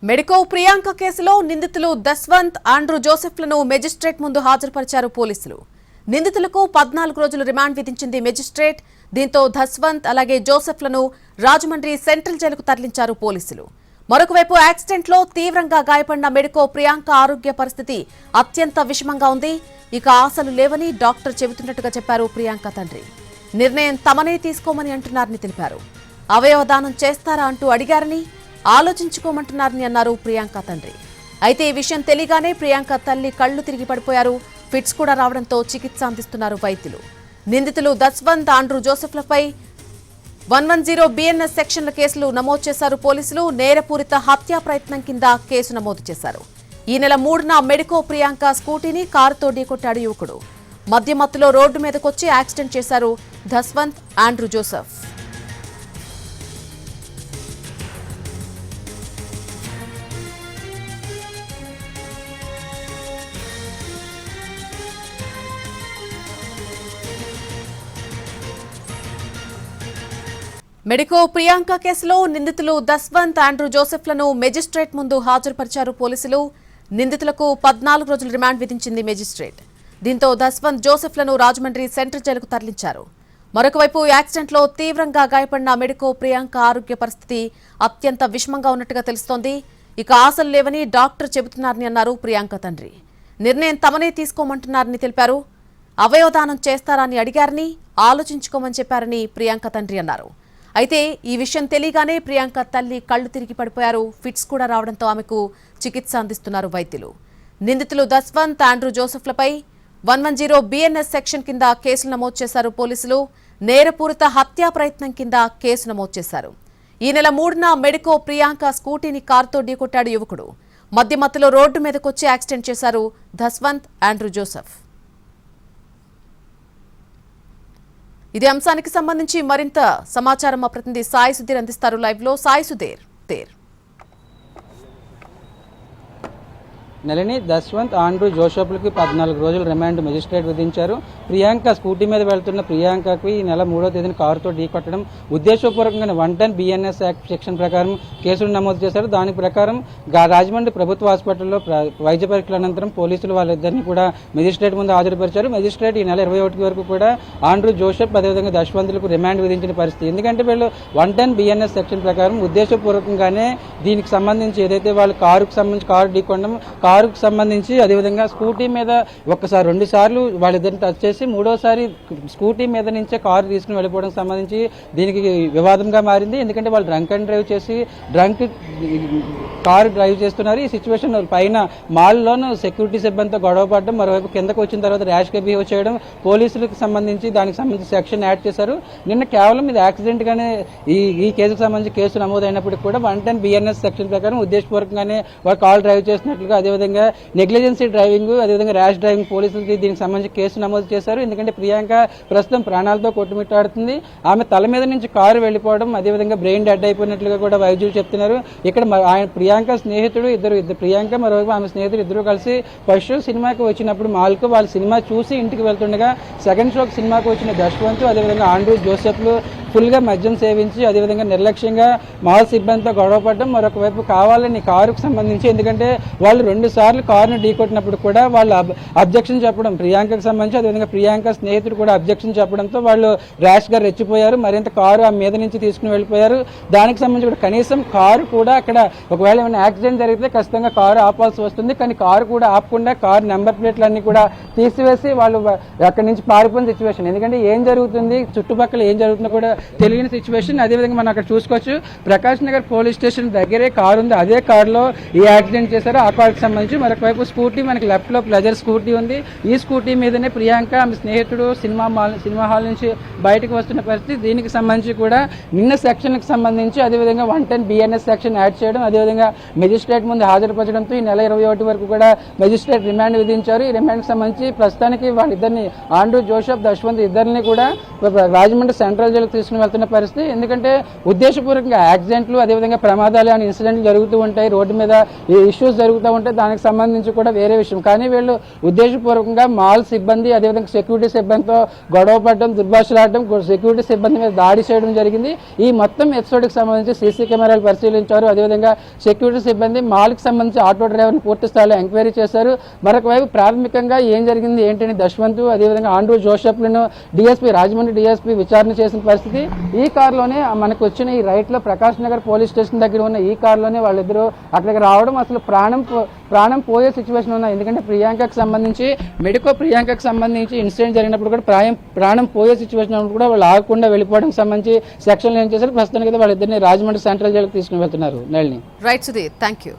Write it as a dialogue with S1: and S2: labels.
S1: Medico Priyanka కేసులో నిందితులు Daswanth Andrew జోసెఫ్లను magistrate ముందు హాజరుపరిచారు పోలీసులు. నిందితులకు 14 రోజులు రిమాండ్ విధించింది మెజిస్ట్రేట్. దీంతో దస్వంత్ అలాగే జోసెఫ్లను రాజమండ్రి సెంట్రల్ జైలుకు తరలించారు పోలీసులు. మరొకవైపు యాక్సిడెంట్లో తీవ్రంగా గాయపడిన మెడికో ప్రియాంక ఆరోగ్య పరిస్థితి అత్యంత విషమంగా ఉంది. ఇక ఆశలు లేవని డాక్టర్ చెబుతున్నట్టుగా చెప్పారు ప్రియాంక తండ్రి. నిర్ణయం తమనే తీసుకోమని అంటున్నారని తెలిపారు. అవయవదానం చేస్తారా అంటూ అడిగారని, ఆలోచించుకోమంటున్నారని అన్నారు ప్రియాంక తండ్రి. అయితే ఈ విషయం తెలియగానే ప్రియాంక తల్లి కళ్లు తిరిగి పడిపోయారు. ఫిట్స్ కూడా రావడంతో చికిత్స అందిస్తున్నారు వైద్యులు. నిందితులు దస్వంత్ ఆండ్రూ జోసెఫ్లపై 110 BNS సెక్షన్ల కేసులు నమోదు చేశారు పోలీసులు. నేరపూరిత హత్యా ప్రయత్నం కింద కేసు నమోదు చేశారు. ఈ నెల 3న మెడికో ప్రియాంక స్కూటీని కారుతో ఢీకొట్టాడు యువకుడు. మద్యమత్తులో రోడ్డు మీదకొచ్చి యాక్సిడెంట్ చేశారు Daswanth Andrew Joseph. Medico Priyanka కేసులో నిందితులు దస్వంత్ ఆండ్రూ జోసెఫ్లను మెజిస్ట్రేట్ ముందు హాజరుపరిచారు పోలీసులు. నిందితులకు 14 రోజులు రిమాండ్ విధించింది మెజిస్ట్రేట్. దీంతో దస్వంత్ జోసెఫ్లను రాజమండ్రి సెంట్రల్ జైలుకు తరలించారు. మరొకవైపు యాక్సిడెంట్లో తీవ్రంగా గాయపడిన మెడికో ప్రియాంక ఆరోగ్య పరిస్థితి అత్యంత విషమంగా ఉన్నట్టుగా తెలుస్తోంది. ఇక ఆశలు లేవని డాక్టర్ చెబుతున్నారని అన్నారు ప్రియాంక తండ్రి. నిర్ణయం తమనే తీసుకోమంటున్నారని తెలిపారు. అవయవదానం చేస్తారా అని అడిగారని, ఆలోచించుకోమని చెప్పారని ప్రియాంక తండ్రి అన్నారు. అయితే ఈ విషయం తెలియగానే ప్రియాంక తల్లి కళ్లు తిరిగి పడిపోయారు. ఫిట్స్ కూడా రావడంతో ఆమెకు చికిత్స అందిస్తున్నారు వైద్యులు. నిందితులు దస్వంత్ ఆండ్రూ జోసెఫ్లపై 110 BNS సెక్షన్ కింద కేసులు నమోదు చేశారు పోలీసులు. నేరపూరిత హత్యా ప్రయత్నం కింద కేసు నమోదు చేశారు. ఈ నెల 3న మెడికో ప్రియాంక స్కూటీని కారుతో ఢీకొట్టాడు యువకుడు. మద్యమత్తులో రోడ్డు మీదకొచ్చి యాక్సిడెంట్ చేశారు దస్వంత్ ఆండ్రూ జోసెఫ్. ఇదే అంశానికి సంబంధించి మరింత సమాచారం మా ప్రతినిధి సాయి సుధీర్ అందిస్తారు లైవ్ లో. సాయి సుధీర్.
S2: నెలని దస్వంత్ ఆండ్రూ జోసెఫ్లకి 14 రోజులు రిమాండ్ మెజిస్ట్రేట్ విధించారు. ప్రియాంక స్కూటీ మీద వెళ్తున్న ప్రియాంకకు ఈ నెల 3వ తేదీన కారుతో ఢీకొట్టడం ఉద్దేశపూర్వకంగా 110 BNS యాక్ట్ సెక్షన్ ప్రకారం కేసులు నమోదు చేశారు. దాని ప్రకారం రాజమండ్రి ప్రభుత్వ హాస్పిటల్లో వైద్య పరీక్షల అనంతరం పోలీసులు వాళ్ళిద్దరిని కూడా మెజిస్ట్రేట్ ముందు హాజరుపరిచారు. మెజిస్ట్రేట్ ఈ నెల 21 వరకు కూడా ఆండ్రూ జోసెఫ్ అదేవిధంగా దస్వంత్లకు రిమాండ్ విధించిన పరిస్థితి. ఎందుకంటే వీళ్ళు 110 BNS సెక్షన్ ప్రకారం ఉద్దేశపూర్వకంగానే దీనికి సంబంధించి ఏదైతే వాళ్ళు కారుకు ఢీకొనడం, కారుకు సంబంధించి అదేవిధంగా స్కూటీ మీద ఒక్కసారి 2 సార్లు వాళ్ళిద్దరిని టచ్ చేసి 3వసారి స్కూటీ మీద నుంచే కారు తీసుకుని వెళ్ళిపోవడానికి సంబంధించి దీనికి వివాదంగా మారింది. ఎందుకంటే వాళ్ళు డ్రంక్ అండ్ డ్రైవ్ చేసి కారు డ్రైవ్ చేస్తున్నారు. ఈ సిచ్యువేషన్ పైన మాల్లోనూ సెక్యూరిటీ సిబ్బందితో గొడవ పడడం, మరోవైపు కిందకు వచ్చిన తర్వాత ర్యాష్గా బిహేవ్ చేయడం, పోలీసులకు సంబంధించి దానికి సంబంధించి సెక్షన్ యాడ్ చేశారు. నిన్న కేవలం ఇది యాక్సిడెంట్ గానే ఈ కేసుకు సంబంధించి కేసు నమోదైనప్పటికీ కూడా 110 BNS సెక్షన్ ప్రకారం ఉద్దేశపూర్వకంగానే వాళ్ళు కారు డ్రైవ్ చేసినట్లుగా, అదేవిధంగా నెగ్లిజెన్సీ డ్రైవింగ్, అదేవిధంగా ర్యాష్ డ్రైవింగ్ పోలీసులకి దీనికి సంబంధించి కేసు నమోదు చేశారు. ఎందుకంటే ప్రియాంక ప్రస్తుతం ప్రాణాలతో కొట్టుమిట్టాడుతుంది. ఆమె తల మీద నుంచి కారు వెళ్ళిపోవడం, అదేవిధంగా బ్రెయిన్ డెడ్ అయిపోయినట్లుగా కూడా వైద్యులు చెప్తున్నారు. ఇక్కడ ప్రియాంక స్నేహితుడు ఇద్దరు ప్రియాంక మరోవైపు ఆమె స్నేహితుడు ఇద్దరు కలిసి ఫస్ట్ షో సినిమాకి వచ్చినప్పుడు మాల్కు వాళ్ళు సినిమా చూసి ఇంటికి వెళ్తుండగా సెకండ్ షోకి సినిమాకి వచ్చిన దస్వంత్ అదేవిధంగా ఆండ్రూ జోసెఫ్లు ఫుల్గా మద్యం సేవించి అదేవిధంగా నిర్లక్ష్యంగా మాల్ సిబ్బందితో గొడవపడడం, మరొకవైపు కావాలని కారుకు సంబంధించి ఎందుకంటే వాళ్ళు 2 సార్లు కారును ఢీకొట్టినప్పుడు కూడా వాళ్ళు అబ్జెక్షన్ చెప్పడం, ప్రియాంకకు సంబంధించి అదేవిధంగా ప్రియాంక స్నేహితుడు కూడా అబ్జెక్షన్ చెప్పడంతో వాళ్ళు ర్యాష్గా రెచ్చిపోయారు. మరింత కారు ఆ మీద నుంచి తీసుకుని వెళ్ళిపోయారు. దానికి సంబంధించి కూడా కనీసం కారు కూడా అక్కడ ఒకవేళ ఏమైనా యాక్సిడెంట్ జరిగితే ఖచ్చితంగా కారు ఆపాల్సి వస్తుంది. కానీ కారు కూడా ఆపకుండా కారు నెంబర్ ప్లేట్లన్నీ కూడా తీసివేసి వాళ్ళు అక్కడి నుంచి పారిపోయిన సిచ్యువేషన్. ఎందుకంటే ఏం జరుగుతుంది, చుట్టుపక్కల ఏం జరుగుతుందో కూడా తెలియని సిచ్యువేషన్. అదేవిధంగా మనం అక్కడ చూసుకోవచ్చు, ప్రకాష్ నగర్ పోలీస్ స్టేషన్ దగ్గరే కారు ఉంది. అదే కారులో ఈ యాక్సిడెంట్ చేశారు. ఆ కారుకి సంబంధించి మరొకవైపు స్కూటీ మనకి లెఫ్ట్లో ప్లెజర్ స్కూటీ ఉంది. ఈ స్కూటీ మీదనే ప్రియాంక ఆమె స్నేహితుడు సినిమా హాల్ నుంచి బయటకు వస్తున్న పరిస్థితి. దీనికి సంబంధించి కూడా నిన్న సెక్షన్కి సంబంధించి అదేవిధంగా 110 BNS సెక్షన్ యాడ్ చేయడం, అదేవిధంగా మెజిస్ట్రేట్ ముందు హాజరుపరచడంతో ఈ నెల 21 వరకు కూడా మెజిస్ట్రేట్ రిమాండ్ విధించారు. ఈ రిమాండ్కి సంబంధించి ప్రస్తుతానికి వాళ్ళిద్దరిని ఆండ్రూ జోసెఫ్ దస్వంత్ ఇద్దరిని కూడా రాజమండ్రి సెంట్రల్ జైలుకి తీసుకుని వెళ్తున్న పరిస్థితి. ఎందుకంటే ఉద్దేశపూర్వకంగా యాక్సిడెంట్లు, అదేవిధంగా ప్రమాదాలు అని ఇన్సిడెంట్లు జరుగుతూ ఉంటాయి, రోడ్డు మీద ఈ ఇష్యూస్ జరుగుతూ ఉంటాయి, దానికి సంబంధించి కూడా వేరే విషయం. కానీ వీళ్ళు ఉద్దేశపూర్వకంగా మాల్ సిబ్బంది, అదేవిధంగా సెక్యూరిటీ సిబ్బందితో గొడవ పడడం, దుర్భాషలాడడం, సెక్యూరిటీ సిబ్బంది మీద దాడి చేయడం జరిగింది. ఈ మొత్తం ఎపిసోడ్కి సంబంధించి సీసీ కెమెరాలు పరిశీలించారు. అదేవిధంగా సెక్యూరిటీ సిబ్బంది మాల్కి సంబంధించి ఆటో డ్రైవర్ని పూర్తి స్థాయిలో ఎంక్వైరీ చేశారు. మరొక వైపు ప్రాథమికంగా ఏం జరిగింది ఏంటని దశ్వంత్, అదేవిధంగా ఆండ్రూ జోసెఫ్లను రాజమండ్రి డిఎస్పీ విచారణ చేసిన పరిస్థితి. ఈ కారులోనే మనకు వచ్చిన ఈ రైట్లో ప్రకాష్ నగర్ పోలీస్ స్టేషన్ దగ్గర ఉన్న ఈ కారులోనే వాళ్ళిద్దరూ అక్కడికి రావడం, అసలు ప్రాణం పోయే సిచ్యువేషన్ ఉన్నాయి. ఎందుకంటే ప్రియాంకకు సంబంధించి ప్రియాంకకు సంబంధించి ఇన్సిడెంట్ జరిగినప్పుడు కూడా ప్రాణం పోయే సిచ్యువేషన్ ఉన్నప్పుడు కూడా వాళ్ళు ఆగకుండా వెళ్ళిపోవడానికి సంబంధించి సెక్షన్లు ఏం చేశారు. ప్రస్తుతానికి వాళ్ళిద్దరిని రాజమండ్రి సెంట్రల్ జైలుకి తీసుకుని వెళ్తున్నారు. Nalini.
S1: Right Sudheer, thank you.